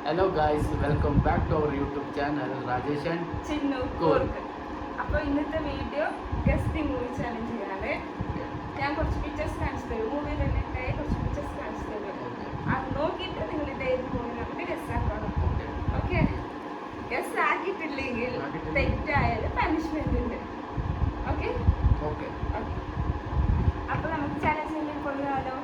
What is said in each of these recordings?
Hello guys, welcome back to our YouTube channel Rajesh and Chinnu Kork. അപ്പോൾ ഇന്നത്തെ video guest movie challenge ആണ്. ഞാൻ കുറച്ച് pictures കാണിച്ചു തരും. മൂവി റിലേറ്റഡ് ആയ കുറച്ച് പിക്ചേഴ്സ് കാണിച്ചു തരും. അത് നോക്കിയിട്ട് നിങ്ങൾ ഇത് ഏത് മൂവി നമുക്ക് ഗസ്റ്റ് ആക്കണം. ഓക്കെ, ഗസ്റ്റ് ആക്കിയിട്ടില്ലെങ്കിൽ തെറ്റായാലും പനിഷ്മെന്റ് ഉണ്ട്. Okay okay. അപ്പോൾ നമുക്ക് ചാലഞ്ചിലേക്ക് കൊണ്ടുപോകാലോ.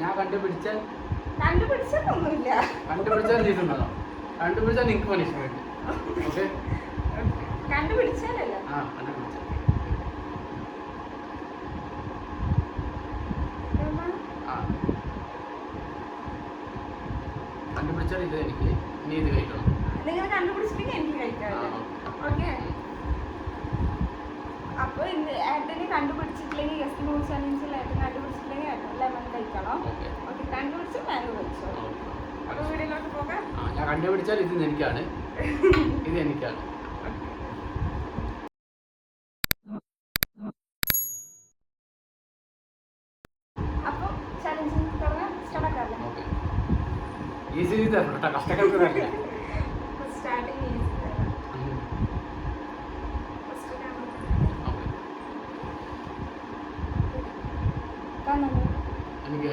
ഞാൻ കണ്ടുപിടിച്ചാൽ കണ്ടുപിടിച്ചൊന്നുമില്ല. കണ്ടുപിടിച്ചാൽ നിങ്ങൾക്ക് പണിഷ്മെന്റ്. ഓക്കെ, കണ്ടുപിടിച്ചാലല്ല. കണ്ടുപിടിച്ചാൽ ഇത് എനിക്ക് നീ ഇത് കഴിക്കണം. നിങ്ങൾ കണ്ടുപിടിച്ചിട്ടുണ്ടെങ്കിൽ എനിക്ക് കഴിക്കാമല്ലോ. ഓക്കെ, അപ്പോൾ ഏട്ടന് കണ്ടുപിടിച്ചിട്ടില്ലെങ്കിൽ ഗസ്റ്റ് മൂവി ചാലഞ്ചിൽ ഏട്ടൻ കണ്ടുപിടിച്ചിട്ടില്ലെങ്കിൽ ലെമൺ കഴിക്കണം. ഓക്കെ, കണ്ടുപിടിച്ച് മാംഗോ കഴിച്ചോ. അപ്പോൾ വീഡിയോയിലോട്ട് പോകാം. ഞാൻ കണ്ടുപിടിച്ചാൽ ഇത് എനിക്കാണ്, ഇത് എനിക്കാണ്. അപ്പോൾ ചാലഞ്ചിങ് തുടങ്ങാം. സ്റ്റാർട്ട് ആക്കാം. ഓക്കെ, ഈസി തരണം, കഷ്ടക്കാർക്ക് തരില്ല. സ്റ്റാർട്ടിങ് ഈസി തരാം. ഫസ്റ്റ് കാണുന്നു. എനിക്ക്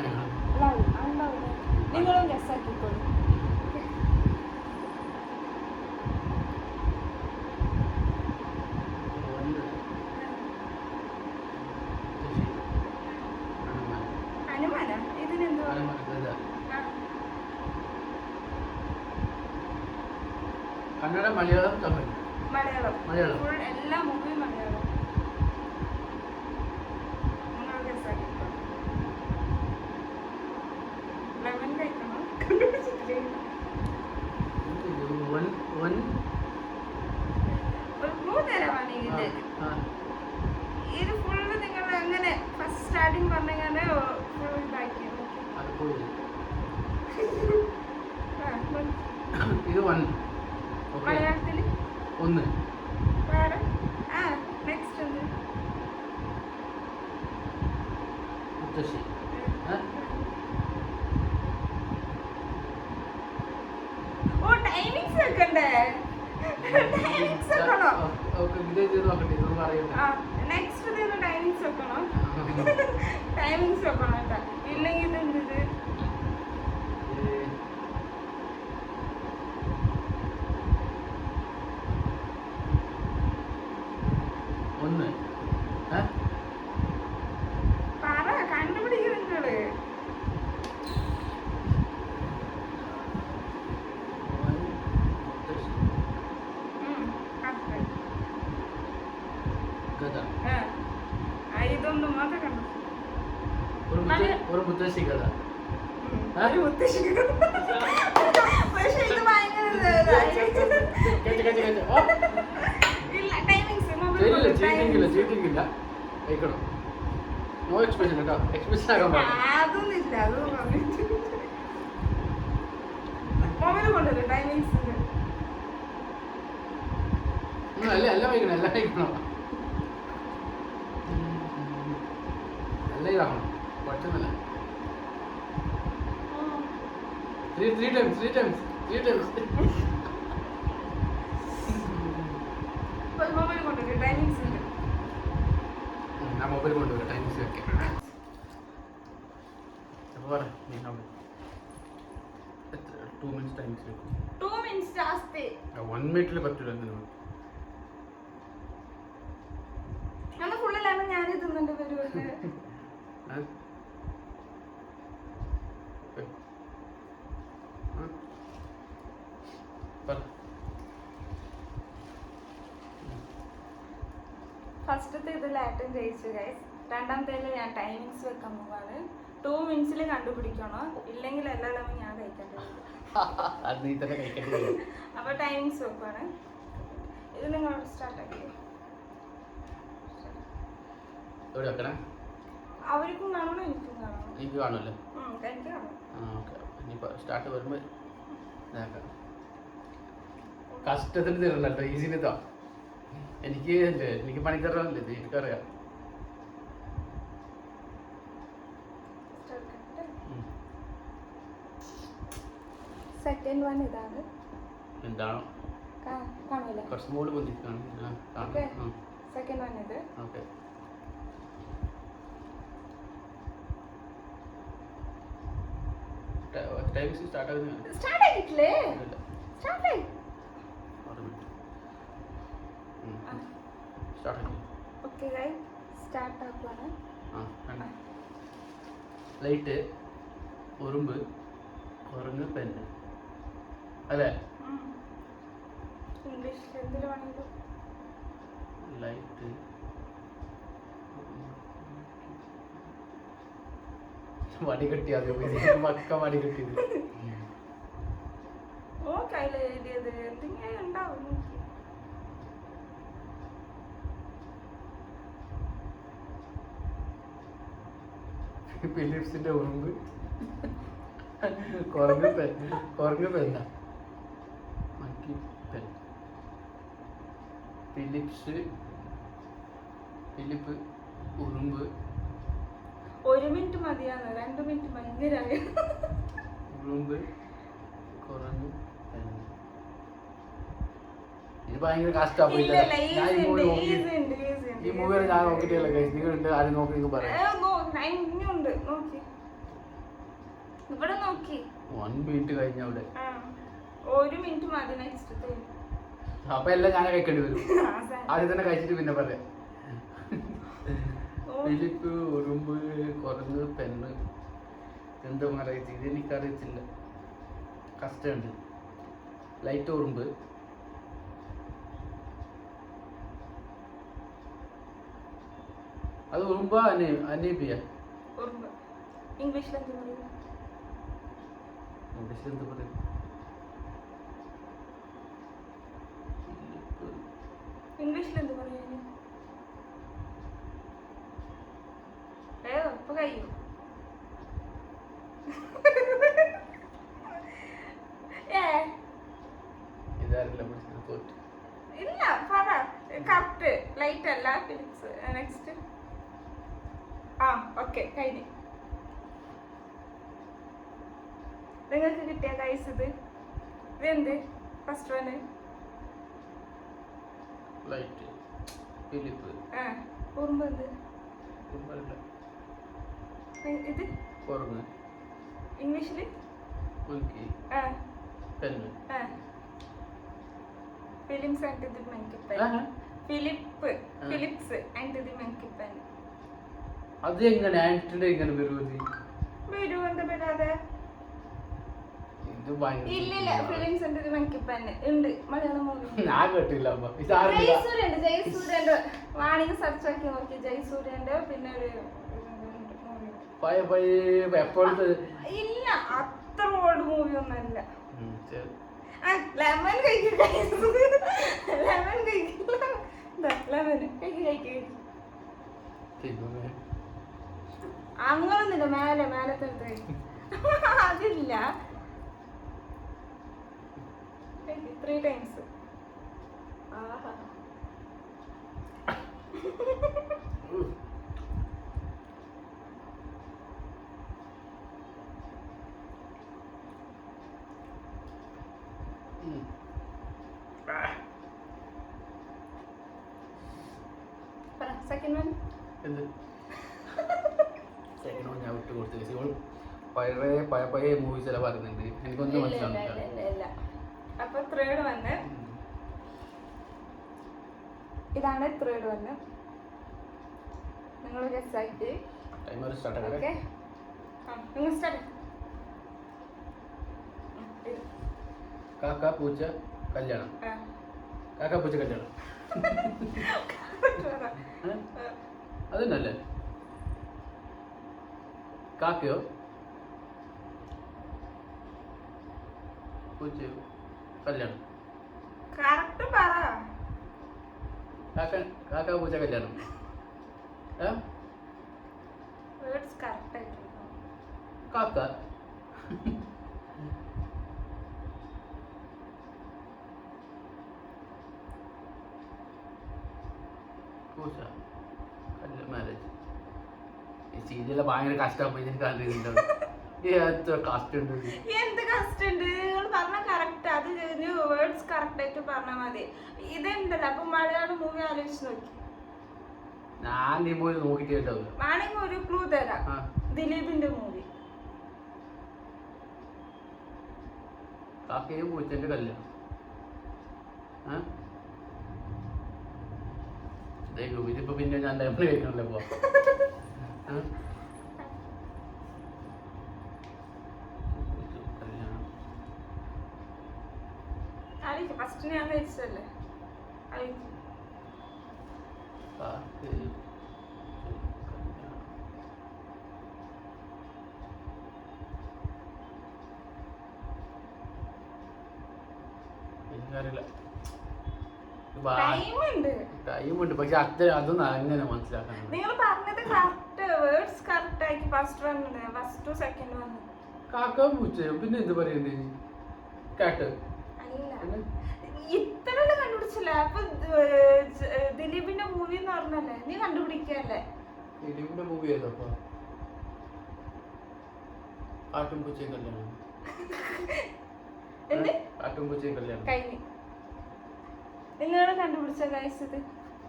നിങ്ങളും ഗസ് ആക്കിക്കോളൂ. ഹനുമാനാ? ഇതിനെന്തോ കന്നഡ, മലയാളം, തമിഴ്. മലയാളം ഫുൾ എല്ലാ മൂവിയും മലയാളം. നിങ്ങൾ ഗസ് ആക്കിക്കോ. ലെമൺ കഴിക്കണം. ഒരു ക്ലൂ തരാമാണ് ഇത്. ഇത് ഫുള്ള് നിങ്ങൾ അങ്ങനെ ഫസ്റ്റ് സ്റ്റാർട്ടിങ് പറഞ്ഞങ്ങനെ ഫുൾ ഇതാക്കിയത്. ഇത് വൺ. മലയാളത്തിൽ ഒന്ന്. വേറെ നെക്സ്റ്റ് ഉണ്ട്. മുത്തശ്ശി. ഓ, ടൈമിങ്സ് വെക്കണ്ടേ? ടൈമിങ്സ് വെക്കണോ? നെക്സ്റ്റ് ടൈമിങ്സ് വെക്കണോ? ടൈമിങ്സ് വെക്കണം കേട്ടോ. ഇല്ലെങ്കിൽ ഇതെന്ത് ഒന്ന്. പറ, കണ്ടുപിടിക്കുക നിങ്ങള്. ഇതൊന്നും മാത്രം കണ്ടു. ഒരു മുത്തശ്ശി കഥ. പക്ഷെ ഇത് ഭയങ്കര നോ എക്സ്പ്രഷൻ കേട്ടോ, എക്സ്പ്രഷൻ ആകാൻ പാടില്ല. അതൊന്നുമില്ല. മൊബൈൽ കൊണ്ടുവരും ടൈമിങ്സ്. എല്ലാം വയ്ക്കണം, എല്ലാം വയ്ക്കണം, എല്ലാം ഇതാക്കണം. കുഴപ്പമൊന്നുമില്ല. Three times. മൊബൈൽ കൊണ്ടുവരും ടൈമിങ്സ് ഉണ്ട്. ഞാൻ മൊബൈൽ കൊണ്ടുവരാം, ടൈംസ് വെക്കാം. അപ്പോൾ പറ, 2 minutes ടൈംസ് വെക്കും. 2 minutes ജാസ്തി. 1 minute പറ്റില്ല. അന്ന് ഫുള്ള് ലെമൺ ഞാൻ തിന്നുണ്ട് വരുവൊക്കെ. ഫസ്റ്റത്തെ ഇതിൽ ഏട്ടൻ ജയിച്ചു ഗൈസ്. രണ്ടാമത്തേതിൽ ഞാൻ ടൈമിങ്സ് വെക്കാൻ പോവാണ്. 2 minutes കണ്ടുപിടിക്കണോ, ഇല്ലെങ്കിൽ എല്ലാ ലെമൺ ഞാൻ കഴിക്കേണ്ടി വരും. അപ്പൊ ടൈമിങ്സ് വെക്കുവാണ്. ഇത് നിങ്ങളോട് സ്റ്റാർട്ട് ആക്കി. എവിടെ വെക്കണേ? അവർക്കും കാണണം എനിക്കും കാണണം. എനിക്ക് കാണുമല്ലേ? എനിക്ക് കാണണം. ഓക്കെ. ഇനിയിപ്പോൾ സ്റ്റാർട്ട് വരുമ്പോൾ ഇതാക്കാം. കഷ്ടത്തിന് തരണം കേട്ടോ, ഈസിന് താ. എനിക്ക് പണി തരാനല്ലേ ഇത്, എനിക്കറിയാം. സെക്കൻഡ് വൺ ഇതാണ്. എന്താണോ കാണൂല, കുറച്ച് മൂട് പൊന്തിക്കാണ്. സെക്കൻഡ് വൺ ഇത്. ഓക്കെ. ടൈം സ്റ്റാർട്ട് ആകുന്ന സ്റ്റാർട്ട് ആയിട്ടില്ലേ? സ്റ്റാർട്ട് ആയി. സ്റ്റാർട്ട് ആക്കി. ഓക്കെ ഗൈസ്, സ്റ്റാർട്ട് ആക്കുവാണ്. ലൈറ്റ്, ഉറുമ്പ്, കുരങ്ങ്, പെണ്ണ് അല്ലേ? ഇംഗ്ലീഷിൽ എന്തിനു വേണമെങ്കിലും. ലൈറ്റ്, മടി കെട്ടിയത് മക്ക മടി കെട്ടിയത്. ഓ കയ്യിൽ എഴുതിയത് എന്തെങ്കിലും ഉണ്ടാവും നോക്കി. ഫിലിപ്സിന്റെ ഉറുമ്പ്, കുരങ്ങ് പെന്ന, മങ്കി പെൻ. ഫിലിപ്പ്, ഉറുമ്പ്. 1 മിനിറ്റ് മതിയാണ്, 2 മിനിറ്റ് ഭയങ്കരമായി. ഉറുമ്പ്, കുരങ്ങ്, പെൻ. ഇത് ഭയങ്കര കഷ്ടമാണ്. ഈ മൂവിയിൽ ഞാൻ നോക്കിയിട്ടില്ല. നിങ്ങളുണ്ട്, ആരും നോക്കി നിങ്ങൾ പറയാം. ഇവിടെ നോക്കി 1 മിനിറ്റ് കഴിഞ്ഞ അവിടെ. 1 മിനിറ്റ് മതി. നെക്സ്റ്റ് അപ്പൊ എല്ലാം ഞാൻ കഴിക്കേണ്ടി വരും. ആദ്യം തന്നെ കഴിച്ചിട്ട് പിന്നെ പറയാം. ഫിലിപ്പ്, ഉറുമ്പ്, കുരങ്ങ്, പെണ്ണ്. എന്തോ അറിയത്തില്ല, ഇത് എനിക്കറിയത്തില്ല. കഷ്ടമുണ്ട്. ലൈറ്റ്, ഉറുമ്പ്, അത് ഉറുമ്പാ അനീബിയ? ഇംഗ്ലീഷിൽ എന്ത് പറയും? ഇംഗ്ലീഷിൽ എന്ത് പറയും? ഇംഗ്ലീഷിൽ എന്ത് പറയും? ഇപ്പൊ കഴിയും. ഇതാരല്ല ഇല്ല പറ. കറക്റ്റ്. ലൈറ്റ് അല്ല, ഫിലിപ്സ്. നെക്സ്റ്റ്. ഓക്കെ കഴിഞ്ഞു. നിങ്ങൾക്ക് കിട്ടിയ ഗൈസ് ഇതെന്ത്? First one light, Philip. ഉറുമ്പ് എന്ത്? ഇത് കുരങ്ങ്. ഇംഗ്ലീഷില് മങ്കി, പെണ്ണ്. Philips and the monkey pen. Philips and the monkey pen. അത് എങ്ങനെ ആന്റിന്റെ എങ്ങനെ വരുമത്? വരൂ, എന്താ വരാതെ? ഇല്ലില്ല, Philips and the monkey pen ഉണ്ട് മലയാളം മൂവി. ഞാൻ കേട്ടില്ല. ജയസൂര്യന്റെ വാണിങ് സെർച്ച് ആക്കി നോക്കി. ജയസൂര്യന്റെ പിന്നെ ഒരു ഇല്ല, അത്ര ഓൾഡ് മൂവി ഒന്നല്ല. ലെമൺ കഴിക്കില്ല, ലെമൺ കഴിക്കില്ല. ലെമൺ കഴിക്കി അങ്ങനൊന്നുമില്ല. മേലത്തെ അതില്ല. 3 times. ആഹാ. സെക്കൻഡ് വൺ എന്ത്? സെക്കൻഡ് വൺ ഞാൻ വിട്ട് കൊടുത്തു. പഴയ മൂവീസ് എല്ലാം പറയുന്നുണ്ട്, എനിക്കൊന്നും മനസ്സിലാവുന്നില്ല. അപ്പൊ തേർഡ് വന്ന് ഇതാണ്. തേർഡ് വന്ന് നിങ്ങൾ ഗസ് ആയിട്ട്. ടൈമർ സ്റ്റാർട്ട് ആക്കട്ടെ. ഓക്കേ, നിങ്ങൾ സ്റ്റാർട്ട്. കാക്ക പൂച്ച കല്യാണം. കാക്ക പൂച്ച കല്യാണം അതന്നല്ലേ? കാക്കയോ പൂച്ചയോ കല്യാണം? കറക്റ്റ് പറ. കാക്ക പൂച്ച കല്യാണം. വേർഡ്സ് കറക്റ്റ് ആയിട്ട്. കാക്ക പൂച്ച മാരേജ് ഈ സീരിയലിലെ ഭയങ്കര കഷ്ടമായി എനിക്ക് കണ്ടിട്ടുണ്ടാവും എത്ര കഷ്ടമുണ്ട് എന്ത് കഷ്ടമുണ്ട് നിങ്ങൾ പറഞ്ഞ കറക്റ്റ് അത് വേർഡ്സ് കറക്റ്റ് ആയിട്ട് പറഞ്ഞാൽ മതി ഇതുണ്ടല്ലോ അപ്പൊ മലയാളം മൂവി ആലോചിച്ച് നോക്കി ഞാൻ ഈ മൂവി നോക്കിയിട്ട് കേട്ടാവില്ല വേണമെങ്കിൽ ഒരു ക്ലൂ തരാം ദിലീപിന്റെ മൂവി കാക്കയും പൂച്ചന്റെ കല്യാണം ഇതിപ്പോ പിന്നെ ഞാൻ ഡയമണ്ട് കഴിക്കണല്ലോ ഇപ്പൊ ഫസ്റ്റ് ഞാൻ കഴിച്ചല്ലേ എനിക്കറിയില്ല ടൈമുണ്ട് പക്ഷെ അതൊന്നും അങ്ങനെ മനസ്സിലാക്കാൻ നിങ്ങൾ പറഞ്ഞത് കറക്റ്റ് വേർഡ്സ് കറക്റ്റ് ആക്കി ഫസ്റ്റ് വന്നത് ഫസ്റ്റ് സെക്കൻഡ് വന്നു കാക്ക പൂച്ചയോ പിന്നെ എന്ത് പറയണ്ടേ കേട്ട് അല്ല ഇത്ര കണ്ടുപിടിച്ചില്ല അപ്പൊ ദിലീപിന്റെ മൂവി എന്ന് പറഞ്ഞല്ലേ നീ കണ്ടുപിടിക്കല്ലേ ദിലീപിന്റെ മൂവി ഏതപ്പോ കാട്ടും പൂച്ചയും കല്യാണം എന്ത് കാട്ടും പൂച്ചയും കല്യാണം കഴിഞ്ഞു നിങ്ങള് കണ്ടുപിടിച്ച കഴിച്ചത്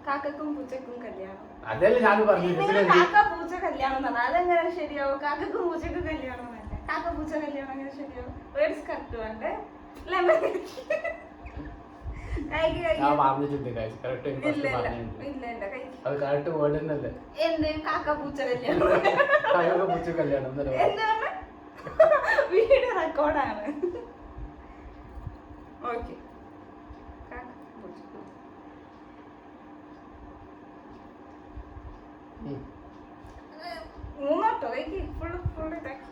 കാക്കക്കും പൂച്ചക്കും കല്യാണം അതല്ലേ ഞാൻ പറഞ്ഞു കാക്ക പൂച്ച കല്യാണം എന്നാണ് അതെങ്ങനെ ശരിയാവും കാക്കക്കും പൂച്ചക്കും കല്യാണം എന്നല്ല കാക്ക പൂച്ച കല്യാണം അങ്ങനെ ശരിയാവും വേർഡ്സ് കറക്റ്റ് വേണ്ടേ വീഡിയോ റെക്കോർഡാണ് ഓക്കെ മൂന്നോട്ടോ ഫുള്ള് ഫുള്ള് ഇതാക്കി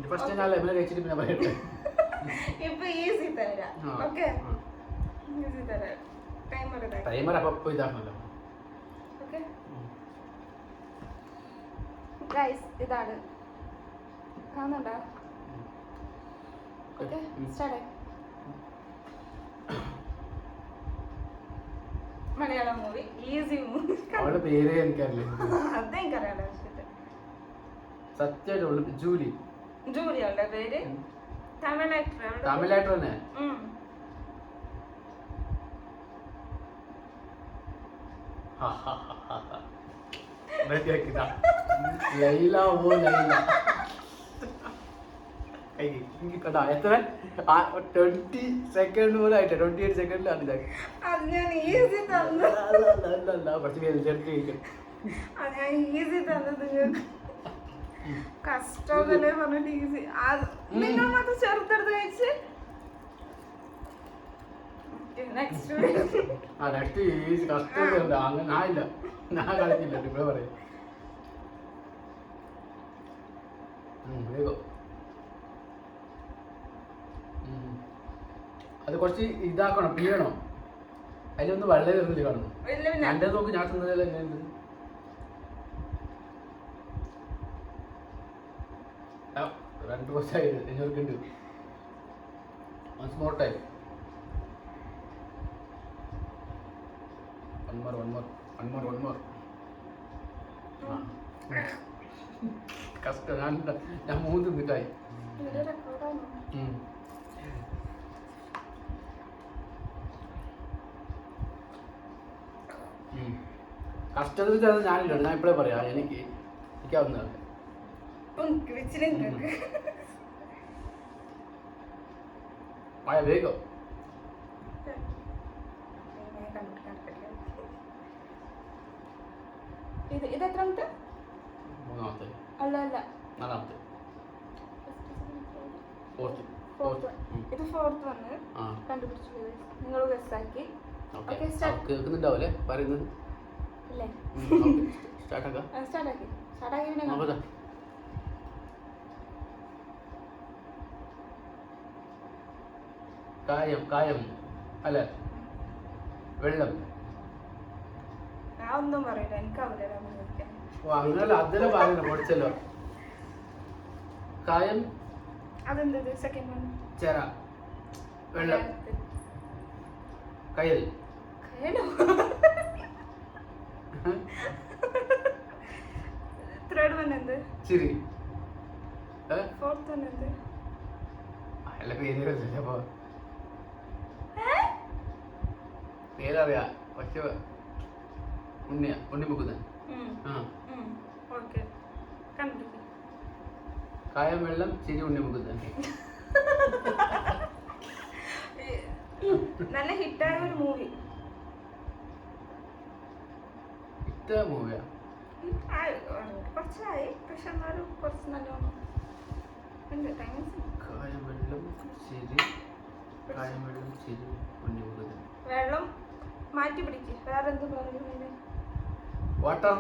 ഫസ്റ്റ് ഞാൻ ലെമൺ കഴിച്ചിട്ട് പിന്നെ പറയട്ടെ ഇപ്പൊ ഈസി തരാം ഓക്കെ ഈസി തരാം ടൈമർ അപ്പൊ ഇതാണല്ലോ ഓക്കെ ഗൈസ് ഇതാണ് കാണുന്നുണ്ടോ okay start Malayalam movie easy movie അവളുടെ പേരേ എനിക്കറിയില്ല അതെനിക്കറിയാലോ സത്യമായിട്ടുള്ള ജൂലി ജൂലിയുടെ പേര് തമിഴ് ആക്ടർ തന്നെ ലൈല ഓ ലൈല എത്ര 20 സെക്കൻഡ് പോലെ ആയിട്ട് 28 സെക്കൻഡിലാണ് കുറച്ച് വലുതെടുത്ത് കഴിക്കും കഷ്ടം പറഞ്ഞിട്ട് ഈസി നിങ്ങൾ മാത്രം ചെറുതെടുത്ത് കഴിച്ച് നെക്സ്റ്റ് ഈസി കഷ്ടം അങ്ങനെ ആയില്ല ഞാൻ കളിക്കില്ല ഇവിടെ പറയാം അത് കുറച്ച് ഇതാക്കണം പിഴിയണം അതിലൊന്ന് വെള്ളം വരുന്നില്ല കാണുന്നു എൻ്റെ നോക്ക് ഞാൻ തിന്നതല്ല എങ്ങനെയുണ്ട് രണ്ട് കുറച്ചായിട്ട് എനിക്കുണ്ട് once more time one more കഷ്ടം ഞാൻ മൂന്ന് തിന്നിട്ടായി കഷ്ടത്തിൽ ചേർന്ന് ഞാനില്ല ഞാൻ ഇപ്പോഴേ പറയാം എനിക്കാവുന്നതാണ് വേഗം ഇത് എത്രാമത്തെ മൂന്നാമത്തെ അല്ല അല്ല നാലാമത്തെ ഇത് ഫോർത്ത് വന്ന് കണ്ടുപിടിച്ചു നിങ്ങൾ ഗസ്സാക്കി കേൾക്കുന്നുണ്ടാവല്ലേ പറയുന്നത് ഇല്ലേ സ്റ്റാർട്ടാക്കി കായം അല്ല വെള്ളം ഞാൻ ഒന്നും പറയില്ല എനിക്കാവില്ല അങ്ങനല്ല അതിലെ പറയുന്നത് പഠിച്ചല്ലോ കായം അതെന്തത് സെക്കൻഡ് വൺ? ചെറ, വെള്ളം, കയൽ, കയലോ? തേർഡ് വൺ എന്ത്? ചിരി, ഫോർത്ത് വൺ എന്ത്? അല്ല പേര് അപ്പൊ പേരറിയാ പക്ഷെ ഉണ്ണിമുക്കുതൻ. ഓക്കെ, കണ്ടുപിടിക്കും. കായം, വെള്ളം, ചിരി, ഉണ്ണിമുക്കുതൻ. നല്ല ഹിറ്റായ ഒരു മൂവി. ഇഷ്ട മൂവിയാ? കുറച്ചായി, പക്ഷെ എന്നാലും കുറച്ച് നല്ലോണം ഉണ്ട്. കായം, വെള്ളം, ചിരി, കായം, വെള്ളം, ചിരി, ഉണ്ണിമുക്കുതൻ. വെള്ളം മാറ്റി പിടിക്ക്. വേറെന്ത് പറയുന്നതിന്? വാട്ടർ.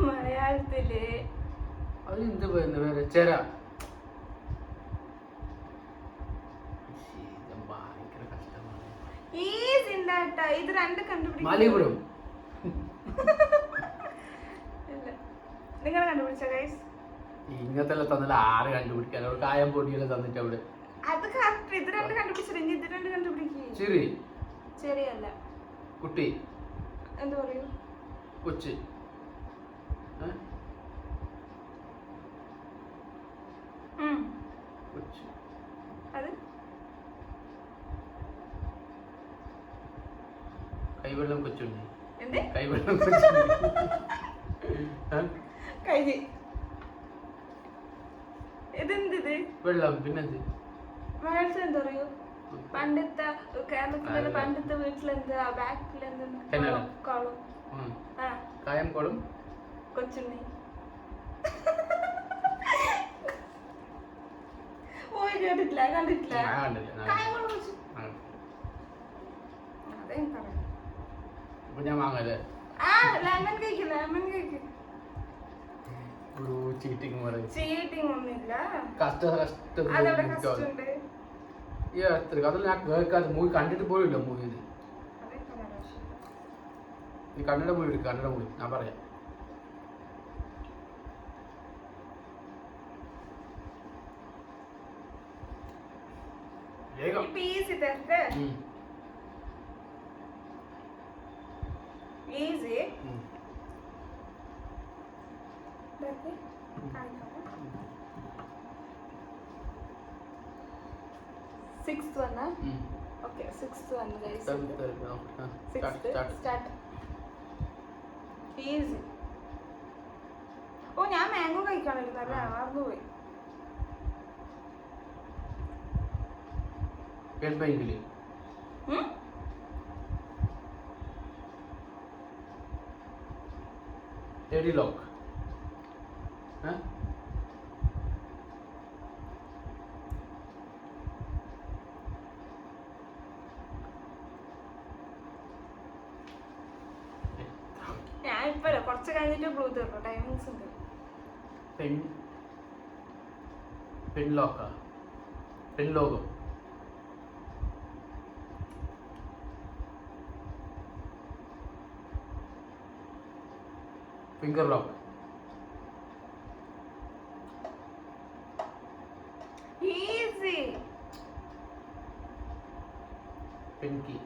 മലയാളത്തില് അതിലെന്ത് പറയുന്നത് വേറെ? ചെര. ഭയങ്കര കഷ്ടമാണ്. ഈസി ഉണ്ടാട്ടാ. ഇത് രണ്ട് കണ്ടുപിടിക്കും. മാലിപുരം. നിങ്ങൾ കണ്ടുപിടിച്ച ഗൈസ്? ഇങ്ങനത്തെ തന്നില്ല. ആറ് കണ്ടുപിടിക്കാൻ അവിടെ കായം പൊടിയെല്ലാം തന്നിട്ട് അവിടെ. അത് കറക്റ്റ്. ഇത് രണ്ട് കണ്ടുപിടിച്ചില്ല. ഇനി ഇത് രണ്ട് കണ്ടുപിടിക്കേ. ചിരി. ശരിയല്ല. കുട്ടി. എന്ത് പറയൂ? കൊച്ച്. കൊച്ച്. അത് കൈവെള്ളം കൊച്ചുണ്ണി. എന്ത്? കൈവെള്ളം കൊച്ചുണ്ണി. കഴിഞ്ഞ്. ഇതെന്ത്? വെള്ളം. പിന്നെന്ത്? മലയാളത്തിൽ എന്താ പറയൂ? പണ്ടത്തെ കേരളത്തിലെ പണ്ടത്തെ വീട്ടിലെന്താ ബാക്കിലെന്താ? കോളം. കായം, കോളം, കൊച്ചുണ്ണി. പോയി കേട്ടിട്ടില്ല, കണ്ടിട്ടില്ല. അതെ പറയാം. ഞാൻ വാങ്ങല്ലേ? Lemon cake. Lemon cake cheating cheating ഒന്നുമില്ല. അതല്ല ഞാൻ കേൾക്കാതെ മൂവി കണ്ടിട്ട് പോയില്ല. മൂവി നീ കന്നഡ മൂവി എടുക്കുക. കന്നഡ മൂവി ഞാൻ പറയാം. Easy. Sixth one. Okay, sixth one guys. Start. Easy. ഓ, ഞാൻ മാംഗോ കഴിക്കാണിരുന്നു. അല്ലേ, മറന്നുപോയി. Teddy lock. ഞാൻ ഇപ്പൊ കുറച്ച് കഴിഞ്ഞിട്ട് ബ്ലൂ തീർന്നു. ടൈമിങ്സ് ഉണ്ട്. പെൺലോക്കാ. പെൺലോകം. Finger lock. ഈസി. പെൻകി.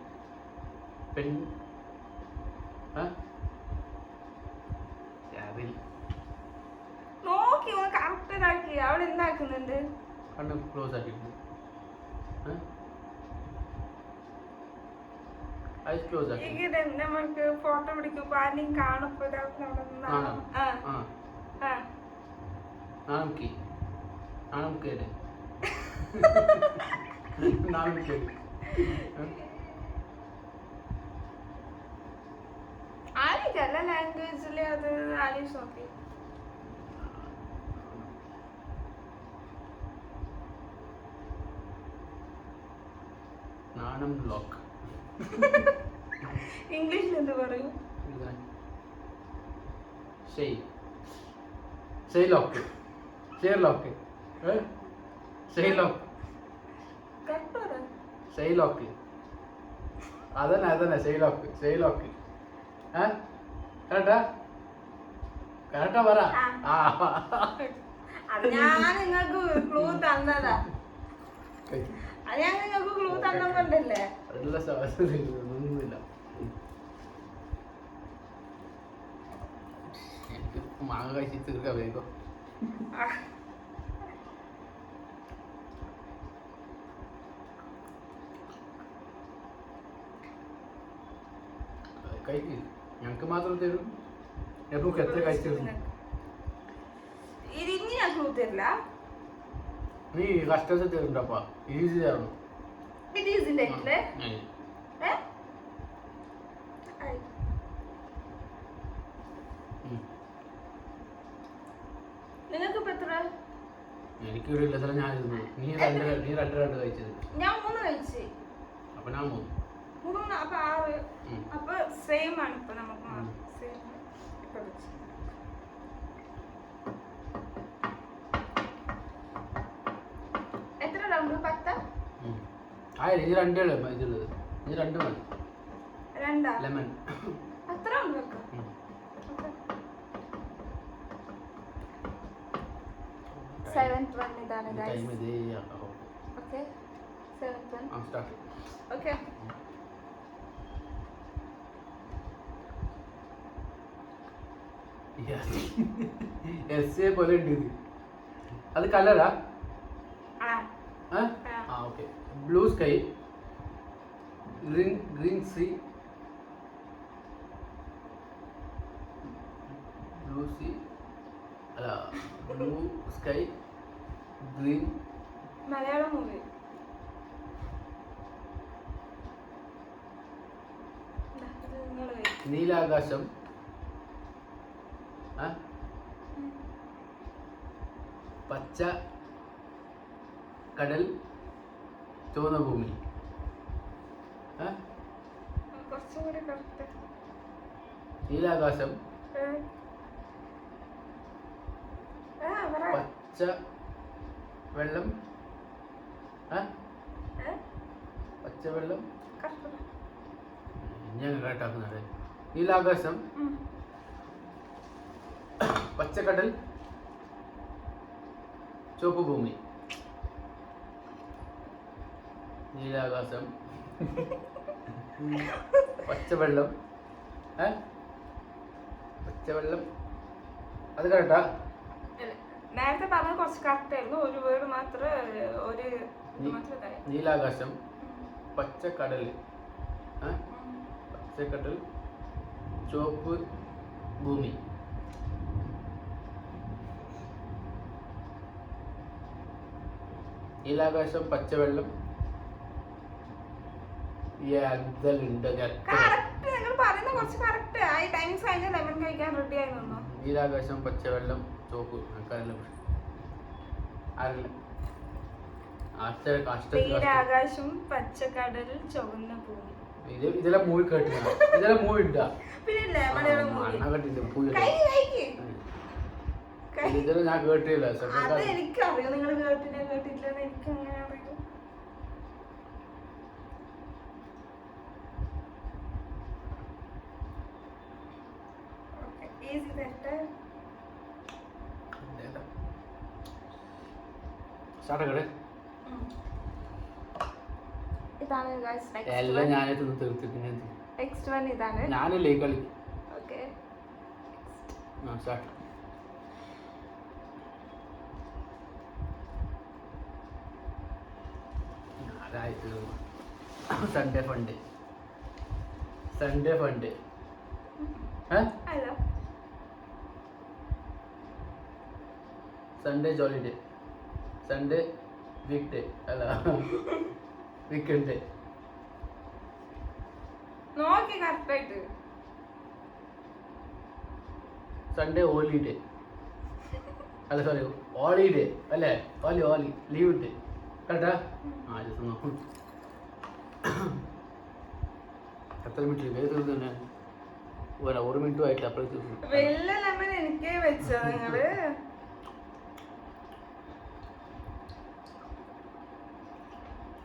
പെൻ നോക്കി കറക്റ്റ് ഇതാക്കി. അവിടെ എന്താക്കുന്നുണ്ട്? കണ്ണ് ക്ലോസ് ആക്കിയിട്ടുണ്ട്. ഐസ് ക്ലോസ് ആക്കി. നമുക്ക് ഫോട്ടോ പിടിക്കുമ്പോ ആരെയും കാണുമ്പോ നാണംകേട്. ആലിക്കല്ല ലാംഗ്വേജില് അത് ആലീസ് നോക്കി. നാണം ലോക്ക്. ഇംഗ്ലീഷിൽ എന്ത് പറയും? ഷെയ്ലോക്ക്. ഷെയ്ലോക്ക്. ഷെയ്ലോക്ക്. ഷെയ്ലോക്ക്. അതന്നെ ഷെയ്ലോക്ക്. ഷെയ്ലോക്ക്. കറക്റ്റാ? കറക്റ്റാ പറ. അത് ഞാൻ നിങ്ങൾക്ക് ക്ലൂ തന്നതാ. അത് ഞാൻ നിങ്ങൾക്ക് ക്ലൂ തന്നോണ്ടല്ലേ. ഒന്നുമില്ല. എനിക്ക് മാങ്ങ കഴിച്ച് തീർക്കാൻ വേഗം. കഴിക്ക്, ഞങ്ങൾക്ക് മാത്രം തരും. ഞങ്ങൾക്ക് എത്ര കഴിച്ചു? ഇനി ഞാൻ ക്ലൂ തരില്ല. നീ കഷ്ടത്തിൽ തരുന്നുണ്ടപ്പാ, ഈസി ആണ്. ഇത് ഈസിന്റെ നിങ്ങൾക്ക് ഇപ്പൊ എത്ര? എനിക്ക് ഇവിടെ ഇല്ല സ്ഥലം ഞാൻ ഇരുന്നു. നീ രണ്ട് കഴിച്ചത്. ഞാൻ 3 കഴിച്ച്. അപ്പൊ ഞാൻ 3. അപ്പൊ 6. അപ്പൊ സെയിം ആണ് ഇപ്പൊ നമുക്ക്. എത്ര റൗണ്ട്? 10? ആയില്ല, ഇത് 2 ഇതുള്ളത്. ഇത് 2 മതി. 2 ലെമൺ. അത്ര റൗണ്ട് വെക്കാം. Seventh one ഇതാണ് guys. Okay. Seventh one. Start. Okay. S പോലെ ഉണ്ട് ഇത്. അത് കളറാ? Okay. Blue sky, green sea, blue sea അല്ല, blue sky, green. Malayalam movie. നീലാകാശം, പച്ച കടൽ, ചുവന്ന ഭൂമി. നീലാകാശം, പച്ച വെള്ളം, പച്ചവെള്ളം. ഞാൻ കേട്ടാക്കുന്നത് നീലാകാശം, പച്ചക്കടൽ, ചുവപ്പ് ഭൂമി. നീലാകാശം, പച്ചവെള്ളം, പച്ചവെള്ളം. അത് കേട്ടാ? നേരത്തെ പറഞ്ഞത് കുറച്ച് കറക്റ്റ് ആയിരുന്നു. ഒരു വേർഡ് മാത്രം നീലാകാശം, പച്ചക്കടൽ, പച്ചക്കടൽ, ചുവപ്പ് ഭൂമി. നീലാകാശം, പച്ചവെള്ളം. നീലാകാശം, പച്ചവെള്ളം, ചുവപ്പ്. നീലാകാശം, പച്ചക്കടൽ, ചുവന്ന ഭൂമി. ഇതെല്ലാം മൂവി കേട്ടില്ല. ഇതെല്ലാം മൂവി ഉണ്ടാ? പിന്നെ മലയാളം മൂവി. ഇതെല്ലാം ഞാൻ കേട്ടില്ല. അത് എനിക്കറിയാം. നിങ്ങൾ കേട്ടിട്ടില്ല എനിക്ക് അങ്ങനെ അറിയാം. ഈസി തെറ്റ്. ഇതാണ് ഗയ്സ് നെക്സ്റ്റ് എല്ലാം ഞാനേ തീർത്തിട്ട്. നെക്സ്റ്റ് വൺ ഇതാണ്. ഞാനല്ലേ കളി. Okay. Start. Sunday fund. Sunday fund. Hello. Sunday jolly day. Sunday week day അല്ല വീക്കെൻഡ് ഡേ. നോക്കി കറക്റ്റ് ആയിട്ട്. സൺഡേ ഹോളിഡേ അല്ല സോറി ഹോളിഡേ അല്ലേ? ഹോളി ലീവ് ഡേ കേട്ടാ? നോക്കും. എത്ര മിനിറ്റ് തീർന്നു തന്നെ? 1 മിനിറ്റും ആയിട്ടില്ല. അപ്പോഴേക്ക് വെള്ള ലെമൺ എനിക്കേ വെച്ചോ നിങ്ങള്?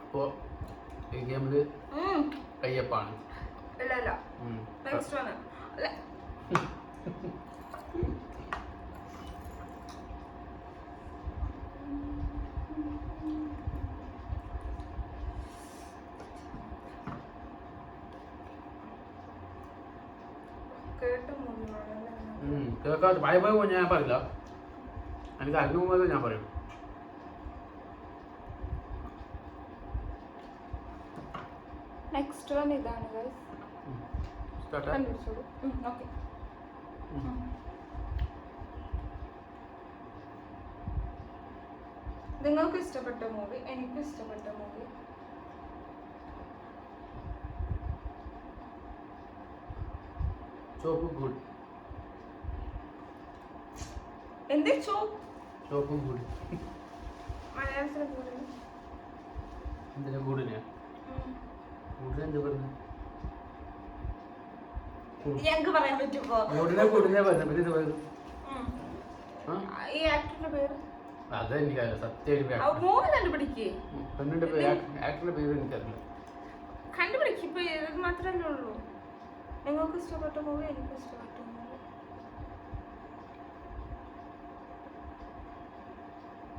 അപ്പോൾ ഈ ഗെയിമില് കയ്യപ്പാണ്. ഇല്ല നെക്സ്റ്റ് വൺ. കേട്ട മൂവിയാണല്ലേ. കേൾക്കാത്ത ഭയ ഭയ ഞാൻ പറയില്ല, എനിക്ക് അറിഞ്ഞു പോകുന്നത് ഞാൻ പറയും. നെക്സ്റ്റ് വൺ ഇതാണ് ഗൈസ്. കണ്ടുപിടിച്ചോളൂ. ഓക്കെ. നിങ്ങൾക്ക് ഇഷ്ടപ്പെട്ട മൂവി, എനിക്ക് ഇഷ്ടപ്പെട്ട മൂവി. ചോപ്പ് ഗുഡ്. എന്ത് ചോപ്പ്? ചോപ്പ് ഗുഡ്. മലയാളത്തിലെ കൂടെ എന്തിനാ ഗുഡിനെയാ? ഗുഡിനെന്ത് പറഞ്ഞു? ഞങ്ങൾക്ക് പറയാൻ പറ്റുമോ? ഗുഡിനെ പറഞ്ഞു. പിന്നെ ഇത് പറയുന്നു ഈ ആക്ടറിന്റെ പേര് അതെനിക്കറിയില്ല സത്യം. മൂവി കണ്ടുപിടിക്കേ. പെണ്ണിന്റെ പേര്, ആക്ടറിന്റെ പേര് എനിക്കറിയില്ല. കണ്ടുപിടിക്കും. ഇപ്പൊ ഇത് മാത്രമല്ലേ ഉള്ളൂ. നിങ്ങൾക്ക് ഇഷ്ടപ്പെട്ട മൂവി, എനിക്ക് ഇഷ്ടപ്പെട്ട മൂവി.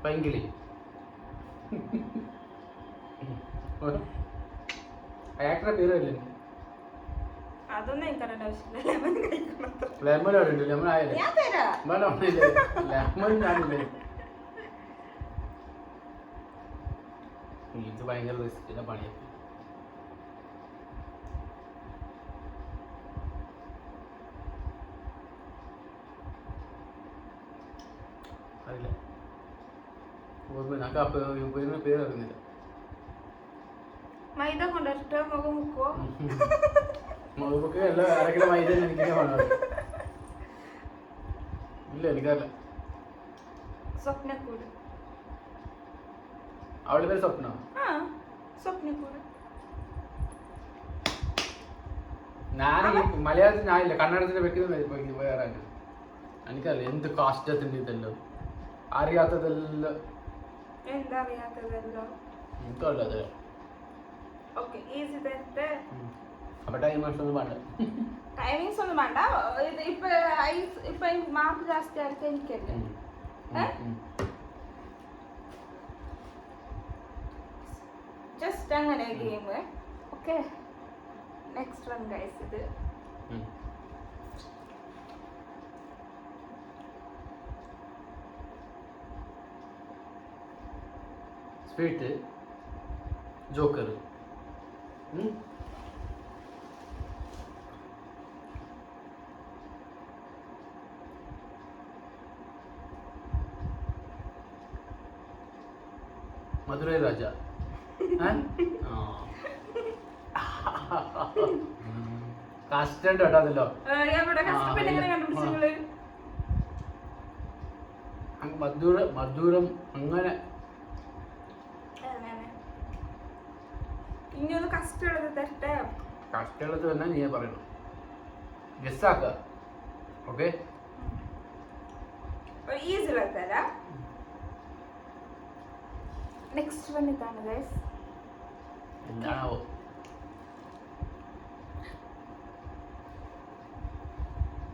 പൈങ്കിളി. ആക്ടറുടെ പേര് അറിയില്ല. അതൊന്നും എനിക്കറിയേണ്ട ആവശ്യമില്ല. ലെമൺ കഴിക്കണം. ലെമൺ അവിടെ ഉണ്ട്. ലെമൺ ആയില്ലേ? ഞാൻ തരാം. ലെമൺ ഞാനില്ലേ. ഇത് ഭയങ്കര റിസ്ക്കിന്റെ പണിയാണ്. അറിയില്ല. ഞങ്ങൾക്ക് ആ പേര് അറിയുന്നില്ല. മൈദ കൊണ്ടിട്ട് മുഖം മുക്കോ? മുഖമൊക്കെ എല്ലാം അരക്കിലെ മൈദ എനിക്ക് ഇല്ല, എനിക്കറിയില്ല. സ്വപ്നക്കൂട്. അവളുടെ പേര് സ്വപ്ന. സ്വപ്നക്കൂട്. ഞാൻ മലയാളത്തിൽ ഞാനില്ല, കന്നഡത്തിന്റെ വെക്കുന്നത് വേറെ. എനിക്കറിയില്ല എന്ത് കാസ്റ്റത്തിന്റെ ഇതല്ലോ അറിയാത്തതെല്ലാം. എന്താ അറിയാത്തതല്ലോ? എനിക്കറിയില്ല. ഓക്കെ, ഈസി തന്നെ. അപ്പൊ ടൈമിങ്സ് ഒന്നും വേണ്ട. ടൈമിങ്സ് ഒന്നും വേണ്ട. ഇത് ഇപ്പൊ മാർക്ക് ജാസ്തി ആയിരിക്കും എനിക്കല്ലേ. ജസ്റ്റ് അങ്ങനെ game. Okay, next one guys. ഇത് സ്വീറ്റ് ജോക്കർ. മധുരൈ രാജ. കസ്റ്റഡ് കേട്ടതല്ലോ. മധുരം അങ്ങനെ ഇനിയൊന്ന് കഷ്ടമുള്ളത് തരട്ടെ. കഷ്ടമുള്ളത് തന്നെ നീ പറയണം. ഗസ്സാക്ക. ഓക്കെ, ഈസി തരാം. നെക്സ്റ്റ് വൺ ഇതാണ് ഗൈസ്. എന്താണാവോ?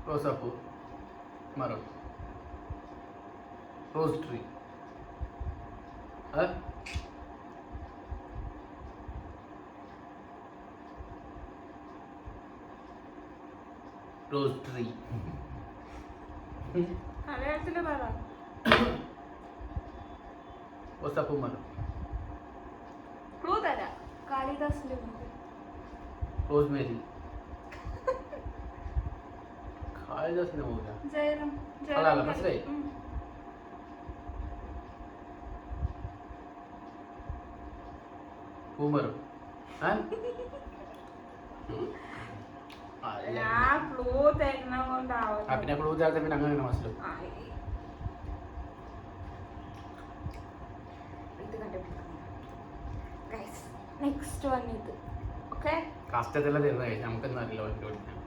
റോസാപ്പൂ മരം. Rose tree. Rose tree. മലയാളത്തില് പറ. റോസാപ്പൂ മരം. ക്ലൂ തരാം. കാളിദാസിന്റെ മൂവി. റോസ്മേരി. കാളിദാസിന്റെ മൂവിയാ? ജയറാം. അതല്ല, മനസ്സിലായി. പൂമരം. ഞാൻ ക്ലൂ തരുന്ന കൊണ്ടാവും. പിന്നെ ക്ലൂ തരാത്ത പിന്നെ അങ്ങനെ മനസ്സിലാവും. ഇത് കണ്ടുപിടിക്കണം ഗൈസ്. നെക്സ്റ്റ് വൺ ഇത്. ഓക്കെ, കഷ്ടത്തിലുള്ള തരുന്ന കഴിച്ചാൽ നമുക്കൊന്നും അറിയില്ല. വണ്ടി ഓടിക്കാൻ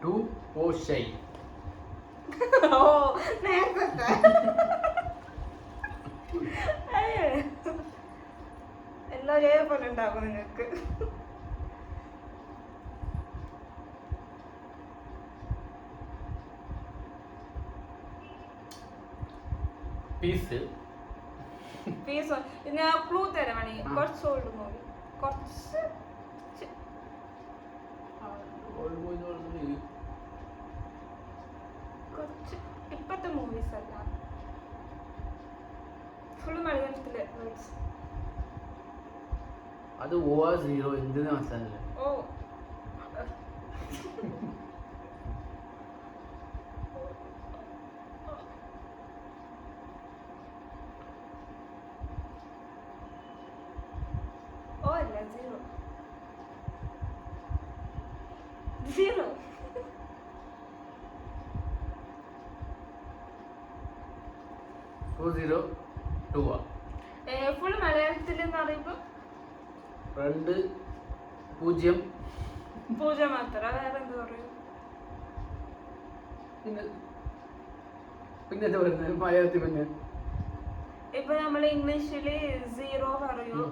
ടു ഓ ഷൈ. നേരത്തെ എല്ലാം ഒരേപോലെ ഉണ്ടാവും നിങ്ങൾക്ക്. Piece piece. ഞാൻ ക്ലൂ തരാം വേണമെങ്കിൽ. കുറച്ച് ഓൾഡ് മൂവി. കുറച്ച് കുറച്ച് ഇപ്പത്തെ മൂവീസ് അല്ല, ഫുള്ള് മലയാളത്തിലെ വേർഡ്സ്. അത് ഓ സീറോ എന്തിനാ മനസ്സിലായില്ല. ഓ ഓ അല്ല, സീറോ സീറോ. 202 ഫുൾ മലയാളത്തിൽ എന്ന് പറയുമ്പോ 20 പൂജ മാത്രം. വേറെ എന്ത് പറയും? പിന്നെ എന്താ പറയുന്നത് മലയാളത്തിൽ? പിന്നെ ഇപ്പൊ നമ്മള് ഇംഗ്ലീഷില് സീറോ പറയൂ,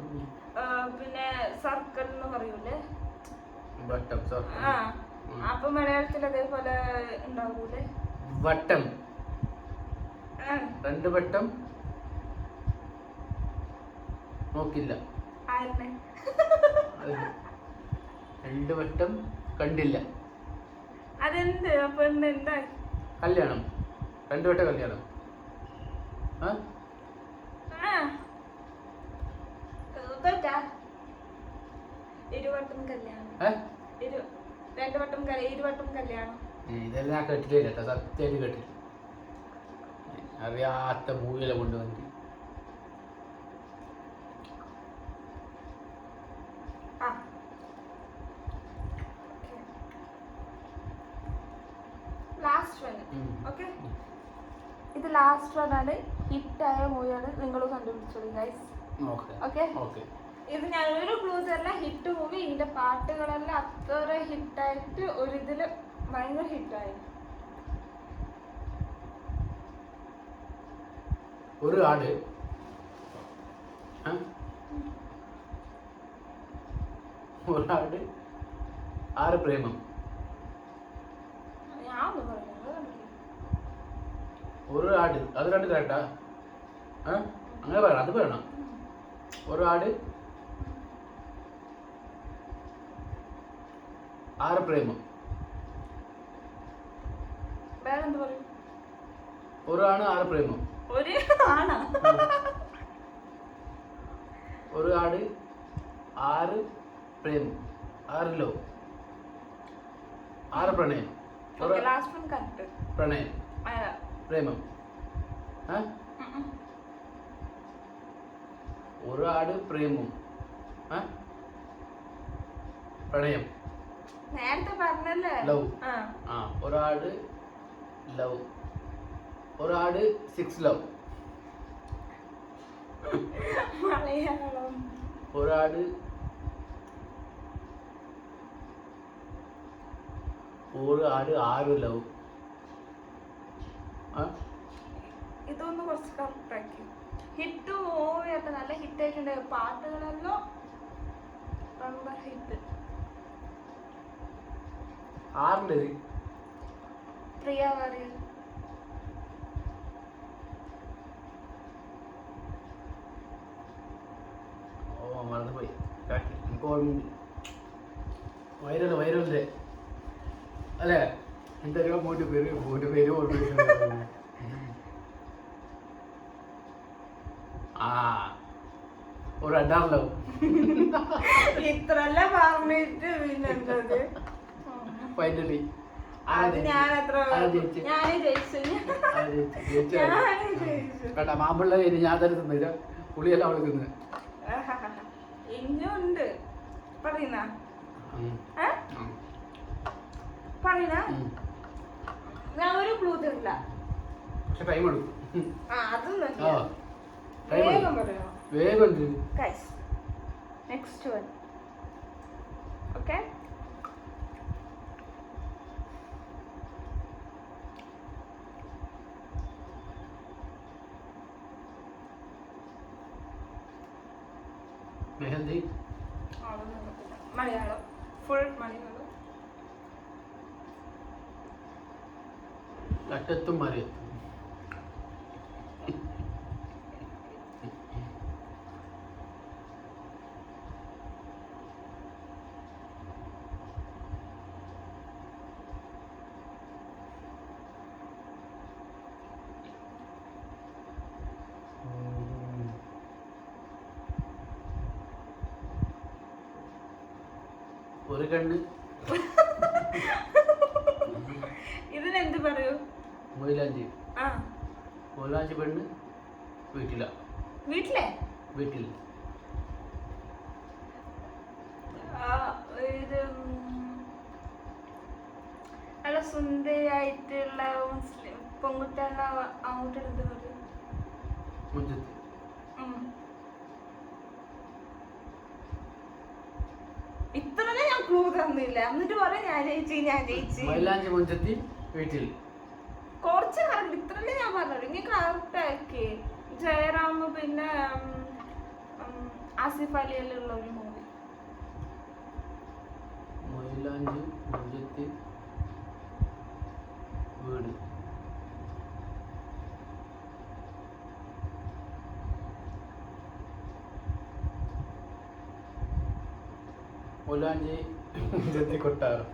പിന്നെ സർക്കിൾ എന്ന് പറയൂലേ. ആ, അപ്പൊ മലയാളത്തിൽ അതേപോലെ ഉണ്ടാവൂലേ? വട്ടം. 2 വട്ടം നോക്കില്ല. 2 വട്ടം കണ്ടില്ല. അതെന്ത്? അപ്പൊ എന്താ? കല്യാണം. 2 വട്ടം കല്യാണം. ഇരുവട്ടം കല്യാണം. 2 വട്ടം ഇരുവട്ടം കല്യാണം. ഇതെല്ലാം ഞാൻ കേട്ടിട്ടില്ല കേട്ടോ, സത്യമായിട്ട് കേട്ടില്ല. അറിയാത്ത മൂവിയിലെ കൊണ്ടുവന്നിട്ട്. ഇത് ലാസ്റ്റ് വൺ ആണ്. ഹിറ്റായ മൂവിയാണ്. നിങ്ങൾ കണ്ടുപിടിച്ചോളൂ ഗൈസ്. ഓക്കെ. ഇത് ഞാനൊരു ക്ലൂ തരല്ല. Hit movie. ഇതിന്റെ പാട്ടുകളെല്ലാം അത്ര ഹിറ്റായിട്ട് ഒരിതില് ഭയങ്കര ഹിറ്റായി. ഒരു ആട് ഒരാട് 6 പ്രേമം. ഒരു ആട്, അത് 2 കറക്റ്റാ? അങ്ങനെ പറയണം, അത് പറയണം. ഒരു ആട് 6 പ്രേമം. ഒരു ആണ് 6 പ്രേമം. ഒരു ആട് 6 പ്രേമം. 6 ലോ 6 പ്രണയം. പ്രണയം പ്രേമം. ഒരു ആട് പ്രേമം പ്രണയം നേരത്തെ പറഞ്ഞല്ലേ. ലവ്. ഒരാട് ലവ്. ഒരാട് 6 ലവ്. മലയാളം. ഒരാട് ഒരു ആട് 6 ലവ്. ഇതൊന്ന് കുറച്ച് കറക്റ്റ് ആക്കി. ഹിറ്റ് മൂവിയൊക്കെ നല്ല ഹിറ്റ് ആയിട്ടുണ്ട്. പാട്ടുകളെല്ലാം ഭയങ്കര ഹിറ്റ്. 6 പ്രിയ വാര്യർ. മറന്നുപോയി. എനിക്ക് ഓർമ്മയുണ്ട്. വൈറലിന്റെ അല്ലേ? എന്തൊക്കെ മൂന്ന് പേര് ഓർമ്മ. ഒരു അഡാറല്ലോ ഇത്രല്ല പറഞ്ഞിട്ട് പിന്നെന്തത് ഫൈനലി കേട്ടാ. മാമ്പുള്ള ഞാൻ തന്നെ തിന്നില്ല, പുളിയെല്ലാം അവള് തിന്ന്. ഇനിയുണ്ട് പറയുന്ന ഞാൻ ഒരു ക്ലൂ തരില്ല. പക്ഷെ ടൈം എടുക്കും. വേഗം പറയണം. വേഗം. Next one. Okay. Mehndi. Malayalam. Full Malayalam. തട്ടത്തും മറിയത്തും. ഒരു കണ്ണ്. ഇതിനെന്ത് പറയൂ? മൊയിലാഞ്ചി. ആ മൊയിലാഞ്ചി പെണ്ണ് വീട്ടില. വീട്ടിലെ വീട്ടിൽ. ഇത് നല്ല സുന്ദരിയായിട്ടുള്ള മുസ്ലിം പെൺകുട്ടികളെ അങ്ങോട്ട് എന്ത് പറയും? മുഞ്ചത്തി. ഇത്രയും ഞാൻ ക്ലൂ തന്നില്ല, എന്നിട്ട് പറയാം ഞാൻ ജയിച്ചു. മൈലാഞ്ചി മുഞ്ചത്തി വീട്ടിൽ. കുറച്ച് കറക്റ്റ് ഇത്രല്ലേ ഞാൻ പറഞ്ഞത്. ഇനി കറക്റ്റ് ആക്കി. ജയറാം പിന്നെ ആസിഫ് അലിയിലുള്ള ഒരു മൂവി. മൈലാഞ്ചി മുഞ്ചത്തി വീട്. മൈലാഞ്ചി മുഞ്ചത്തി കൊട്ടാരം.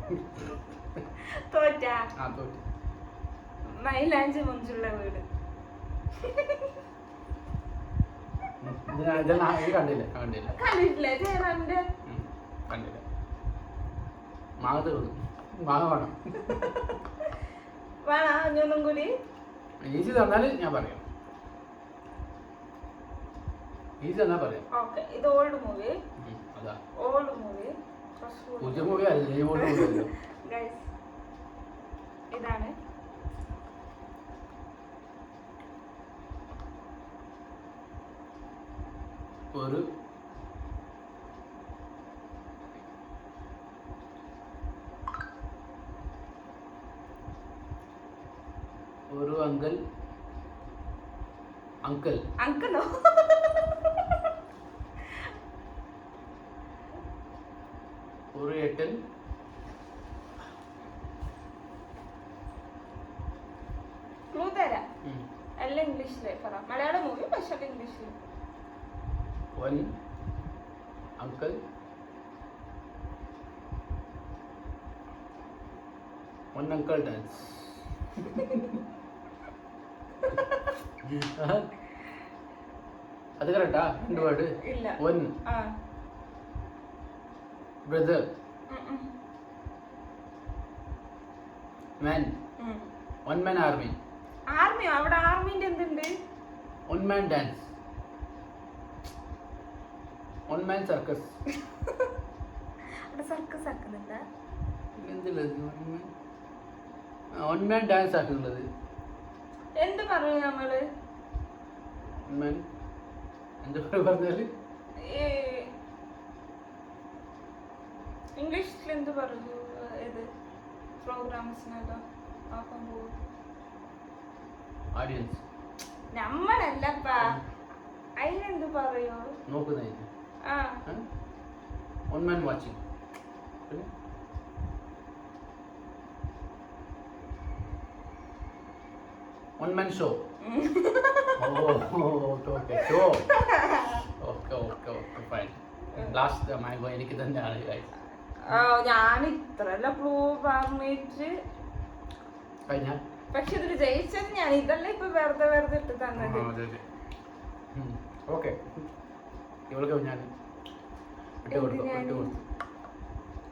തോറ്റ. ആ തോറ്റി. മൈലാഞ്ചി മുഞ്ചുള്ള വീട്. കണ്ടില്ല കണ്ടില്ല കണ്ടിട്ടില്ലേ ജയറാമിന്റെ? കണ്ടില്ല. മാങ്ങ തീർന്നു. മാങ്ങ വേണം. വേണോ അഞ്ഞൊന്നും കൂടി? ഈസി തന്നാൽ ഞാൻ പറയാം. ഈസി തന്നാൽ പറയാം. ഓക്കെ, ഇത് ഓൾഡ് മൂവി. അതാ ഓൾഡ് മൂവി. പുതിയ മൂവി അല്ല, ഈ ഓൾഡ് മൂവി അല്ലോ. ഗൈസ് ഇതാണ്. ഒരു ഒരു അങ്കിൾ. അങ്കിളോ? ഒരു ഏട്ടൻ. ക്ലൂ തരാം. എല്ലാം ഇംഗ്ലീഷില് പറ. മലയാളം മൂവി പക്ഷെ അത് ഇംഗ്ലീഷിൽ. One uncle. One uncle dance. അത് കറക്റ്റാ? രണ്ട് വേർഡ്. ഇല്ല. One brother. Man. One man army. ആർമിയോ? അവിടെ ആർമിന്റെ എന്തുണ്ട്? One man dance. One man circus. അവിടെ സർക്കസ് ആക്കുന്നുണ്ടാ? വൺ മാൻ ഡാൻസ് ആക്കുന്നുള്ളത്. എന്ത് പറയും നമ്മള്? എന്താ പറഞ്ഞാല് ഇംഗ്ലീഷിൽ എന്ത് പറയൂ? ഇത് പ്രോഗ്രാംസിനല്ലോ ആക്കാൻ പോകും. ഓഡിയൻസ്. നമ്മളല്ലപ്പാ, അതിനെന്ത് പറയൂ? നോക്കുന്നതിന്. ആ one man watching. One man show. എനിക്ക് തന്നെയാണ്. ഞാൻ ഇത്രല്ല ക്ലൂ പറഞ്ഞിട്ട് കഴിഞ്ഞ പക്ഷെ ഇതിൽ ജയിച്ചത് ഞാൻ. ഇതല്ല ഇപ്പൊ വെറുതെ ഇട്ട് തന്നത്. ഓക്കെ, ഇവൾക്ക് ഞാൻ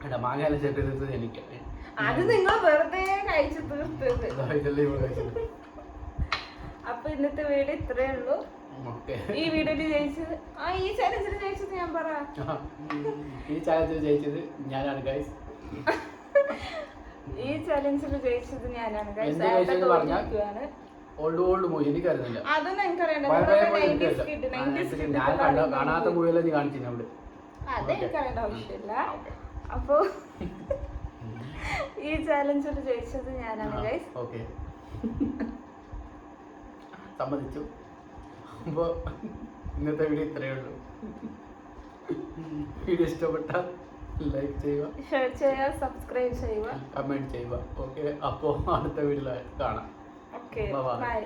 എടാ മാങ്ങാല ചേർത്ത് തീർത്തത് എനിക്ക്. അത് നിങ്ങൾ വെറുതെ കഴിച്ചു തീർത്തത്. അപ്പൊ ഇന്നത്തെ വീഡിയോ ഇത്രേ ഉള്ളൂ. ഈ വീഡിയോയിൽ ജയിച്ചത് ഈ ചാലഞ്ചിൽ ജയിച്ചത് ഞാൻ പറ. ഈ ചാലഞ്ചിൽ ജയിച്ചത് ഞാനാണ് ഗൈസ്. ഈ ചാലഞ്ചിൽ ജയിച്ചത് ഞാനാണ് ഗൈസ്. ഓൾഡ് മൂവി എനിക്കറിയില്ല. അതൊന്നും എനിക്കറിയണ്ട. ഞാൻ കാണാത്ത മൂവിയല്ലേ നീ കാണിച്ചിരുന്നു അവിടെ. അത് എനിക്കറിയേണ്ട ആവശ്യമില്ല. അപ്പൊ ഈ ചാലഞ്ചിൽ ജയിച്ചത് ഞാനാണ് ഗൈസ്. ഓക്കെ, സമ്മതിച്ചു. അപ്പോൾ ഇന്നത്തെ വീഡിയോ ഇത്രയേ ഉള്ളൂ. വീഡിയോ ഇഷ്ടപ്പെട്ടാൽ ലൈക്ക് ചെയ്യുക, ഷെയർ ചെയ്യുക, സബ്സ്ക്രൈബ് ചെയ്യുക, കമൻറ്റ് ചെയ്യുക. ഓക്കെ, അപ്പോൾ അടുത്ത വീഡിയോയിൽ കാണാം. Okay, by.